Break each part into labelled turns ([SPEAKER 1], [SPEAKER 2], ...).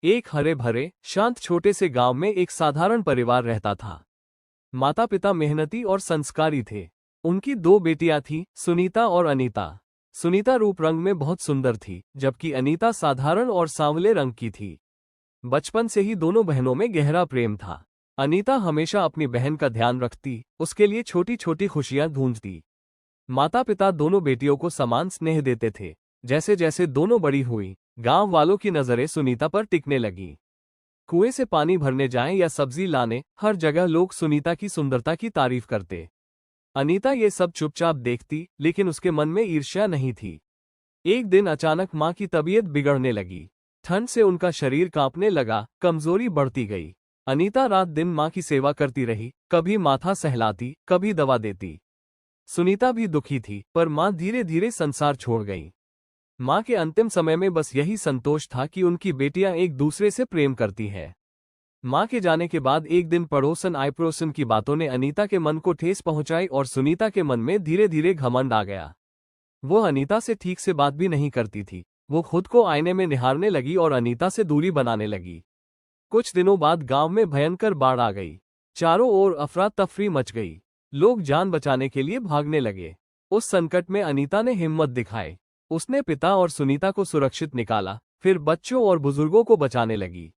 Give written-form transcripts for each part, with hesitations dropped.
[SPEAKER 1] एक हरे भरे शांत छोटे से गांव में एक साधारण परिवार रहता था। माता पिता मेहनती और संस्कारी थे। उनकी दो बेटियां थीं, सुनीता और अनीता। सुनीता रूप रंग में बहुत सुंदर थी, जबकि अनीता साधारण और सांवले रंग की थी। बचपन से ही दोनों बहनों में गहरा प्रेम था। अनीता हमेशा अपनी बहन का ध्यान रखती, उसके लिए छोटी छोटी खुशियां ढूंढती। माता पिता दोनों बेटियों को समान स्नेह देते थे। जैसे जैसे दोनों बड़ी हुई, गांव वालों की नजरें सुनीता पर टिकने लगी। कुएं से पानी भरने जाएं या सब्जी लाने, हर जगह लोग सुनीता की सुंदरता की तारीफ करते। अनीता ये सब चुपचाप देखती, लेकिन उसके मन में ईर्ष्या नहीं थी। एक दिन अचानक मां की तबीयत बिगड़ने लगी। ठंड से उनका शरीर कांपने लगा, कमजोरी बढ़ती गई। अनीता रात दिन मां की सेवा करती रही, कभी माथा सहलाती, कभी दवा देती। सुनीता भी दुखी थी, पर मां धीरे धीरे संसार छोड़ गई। मां के अंतिम समय में बस यही संतोष था कि उनकी बेटियां एक दूसरे से प्रेम करती है। मां के जाने के बाद एक दिन पड़ोसन आइपड़ोसन की बातों ने अनीता के मन को ठेस पहुंचाई और सुनीता के मन में धीरे धीरे घमंड आ गया। वो अनीता से ठीक से बात भी नहीं करती थी। वो खुद को आईने में निहारने लगी और अनीता से दूरी बनाने लगी। कुछ दिनों बाद गांव में भयंकर बाढ़ आ गई। चारों ओर अफरा तफरी मच गई। लोग जान बचाने के लिए भागने लगे। उस संकट में अनीता ने हिम्मत दिखाई। उसने पिता और सुनीता को सुरक्षित निकाला, फिर बच्चों और बुजुर्गों को बचाने लगी।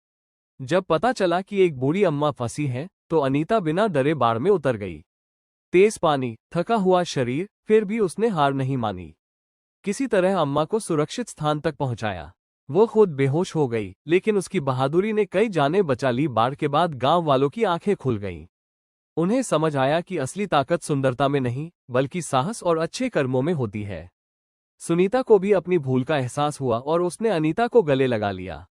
[SPEAKER 1] जब पता चला कि एक बूढ़ी अम्मा फंसी है, तो अनीता बिना डरे बाढ़ में उतर गई। तेज पानी, थका हुआ शरीर, फिर भी उसने हार नहीं मानी। किसी तरह अम्मा को सुरक्षित स्थान तक पहुंचाया। वो खुद बेहोश हो गई, लेकिन उसकी बहादुरी ने कई जानें बचा ली। बाढ़ के बाद गांव वालों की आंखें खुल गईं। उन्हें समझ आया कि असली ताकत सुंदरता में नहीं, बल्कि साहस और अच्छे कर्मों में होती है। सुनीता को भी अपनी भूल का एहसास हुआ और उसने अनीता को गले लगा लिया।